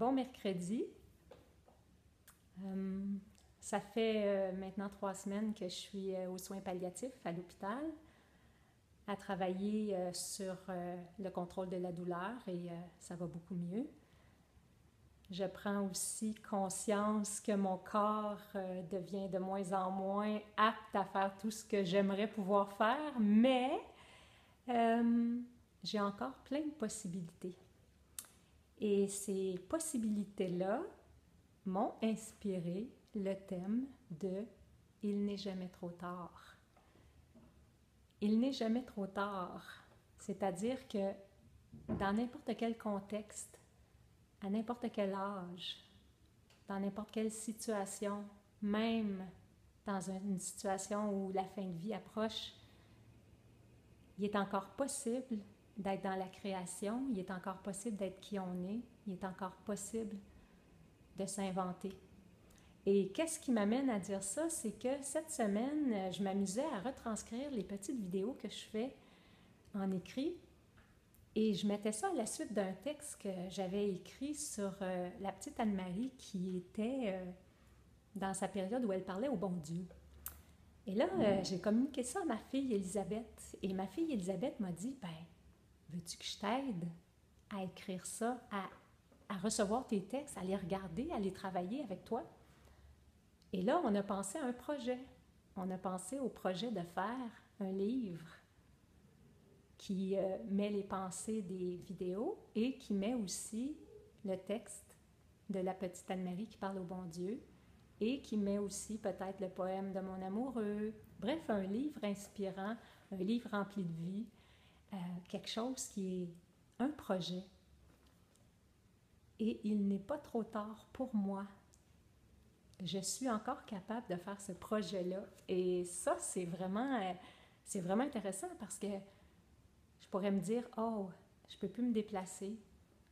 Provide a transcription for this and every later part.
Bon mercredi. Ça fait maintenant 3 semaines que je suis aux soins palliatifs à l'hôpital, à travailler sur le contrôle de la douleur et ça va beaucoup mieux. Je prends aussi conscience que mon corps devient de moins en moins apte à faire tout ce que j'aimerais pouvoir faire, mais j'ai encore plein de possibilités. Et ces possibilités-là m'ont inspiré le thème de Il n'est jamais trop tard. Il n'est jamais trop tard, c'est-à-dire que dans n'importe quel contexte, à n'importe quel âge, dans n'importe quelle situation, même dans une situation où la fin de vie approche, il est encore possible d'être dans la création, il est encore possible d'être qui on est, il est encore possible de s'inventer. Et qu'est-ce qui m'amène à dire ça? C'est que cette semaine, je m'amusais à retranscrire les petites vidéos que je fais en écrit et je mettais ça à la suite d'un texte que j'avais écrit sur la petite Anne-Marie qui était dans sa période où elle parlait au bon Dieu. Et là, j'ai communiqué ça à ma fille Elisabeth et ma fille Elisabeth m'a dit « Ben, veux-tu que je t'aide à écrire ça, à recevoir tes textes, à les regarder, à les travailler avec toi? » Et là, on a pensé à un projet. On a pensé au projet de faire un livre qui met les pensées des vidéos et qui met aussi le texte de la petite Anne-Marie qui parle au bon Dieu et qui met aussi peut-être le poème de mon amoureux. Bref, un livre inspirant, un livre rempli de vie, quelque chose qui est un projet. Et il n'est pas trop tard pour moi. Je suis encore capable de faire ce projet-là. Et ça, c'est vraiment intéressant parce que je pourrais me dire, oh, je ne peux plus me déplacer.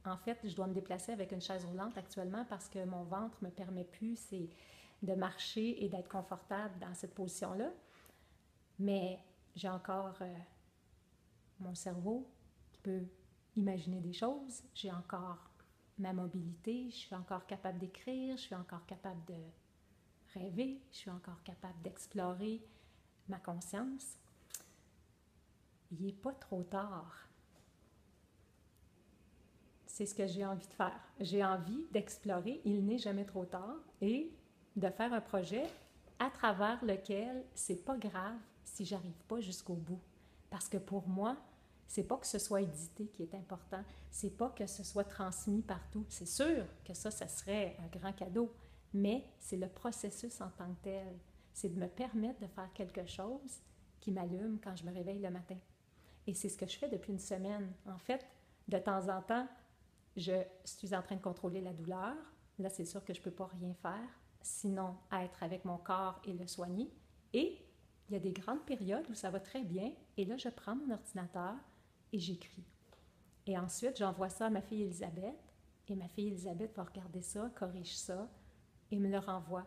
En fait, je dois me déplacer avec une chaise roulante actuellement parce que mon ventre ne me permet plus de marcher et d'être confortable dans cette position-là. Mais j'ai encore mon cerveau qui peut imaginer des choses. J'ai encore ma mobilité. Je suis encore capable d'écrire. Je suis encore capable de rêver, je suis encore capable d'explorer ma conscience. Il n'est pas trop tard. C'est ce que j'ai envie de faire. J'ai envie d'explorer, il n'est jamais trop tard, et de faire un projet à travers lequel c'est pas grave si j'arrive pas jusqu'au bout. Parce que pour moi, c'est pas que ce soit édité qui est important, c'est pas que ce soit transmis partout. C'est sûr que ça serait un grand cadeau, mais c'est le processus en tant que tel. C'est de me permettre de faire quelque chose qui m'allume quand je me réveille le matin. Et c'est ce que je fais depuis une semaine. En fait, de temps en temps, je suis en train de contrôler la douleur. Là, c'est sûr que je ne peux pas rien faire, sinon être avec mon corps et le soigner. Et il y a des grandes périodes où ça va très bien. Et là, je prends mon ordinateur et j'écris. Et ensuite, j'envoie ça à ma fille Elisabeth. Et ma fille Elisabeth va regarder ça, corrige ça et me le renvoie.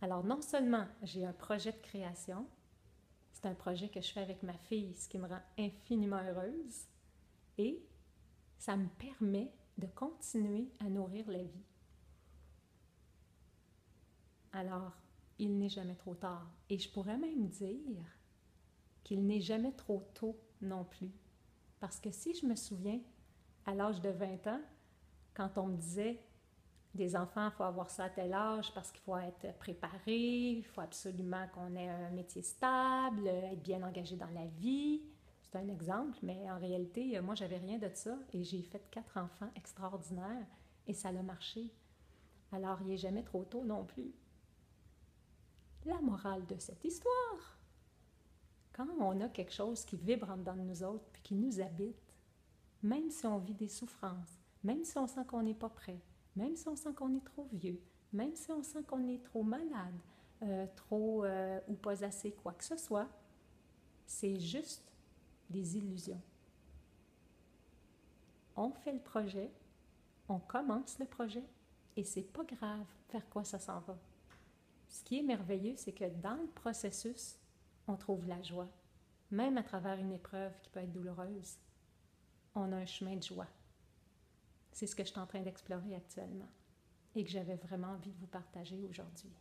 Alors, non seulement j'ai un projet de création, c'est un projet que je fais avec ma fille, ce qui me rend infiniment heureuse, et ça me permet de continuer à nourrir la vie. Alors, il n'est jamais trop tard. Et je pourrais même dire qu'il n'est jamais trop tôt non plus. Parce que si je me souviens, à l'âge de 20 ans, quand on me disait des enfants, il faut avoir ça à tel âge parce qu'il faut être préparé, il faut absolument qu'on ait un métier stable, être bien engagé dans la vie. C'est un exemple, mais en réalité, moi, j'avais rien de ça et j'ai fait 4 enfants extraordinaires et ça a marché. Alors, il n'est jamais trop tôt non plus. La morale de cette histoire, quand on a quelque chose qui vibre en dedans de nous autres puis qui nous habite, même si on vit des souffrances, même si on sent qu'on n'est pas prêt, même si on sent qu'on est trop vieux, même si on sent qu'on est trop malade, ou pas assez quoi que ce soit, c'est juste des illusions. On fait le projet, on commence le projet et c'est pas grave vers quoi ça s'en va. Ce qui est merveilleux, c'est que dans le processus, on trouve la joie. Même à travers une épreuve qui peut être douloureuse, on a un chemin de joie. C'est ce que je suis en train d'explorer actuellement et que j'avais vraiment envie de vous partager aujourd'hui.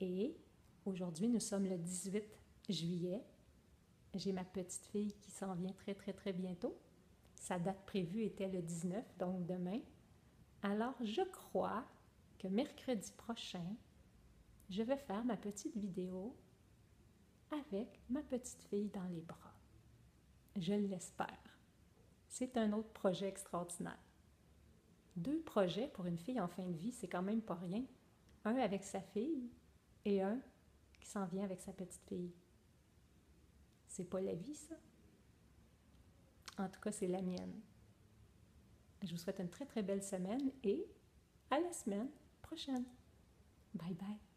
Et aujourd'hui, nous sommes le 18 juillet. J'ai ma petite fille qui s'en vient très, très, très bientôt. Sa date prévue était le 19, donc demain. Alors, je crois que mercredi prochain, je vais faire ma petite vidéo avec ma petite fille dans les bras. Je l'espère. C'est un autre projet extraordinaire. 2 projets pour une fille en fin de vie, c'est quand même pas rien. Un avec sa fille et un qui s'en vient avec sa petite fille. C'est pas la vie, ça? En tout cas, c'est la mienne. Je vous souhaite une très, très belle semaine et à la semaine prochaine. Bye bye.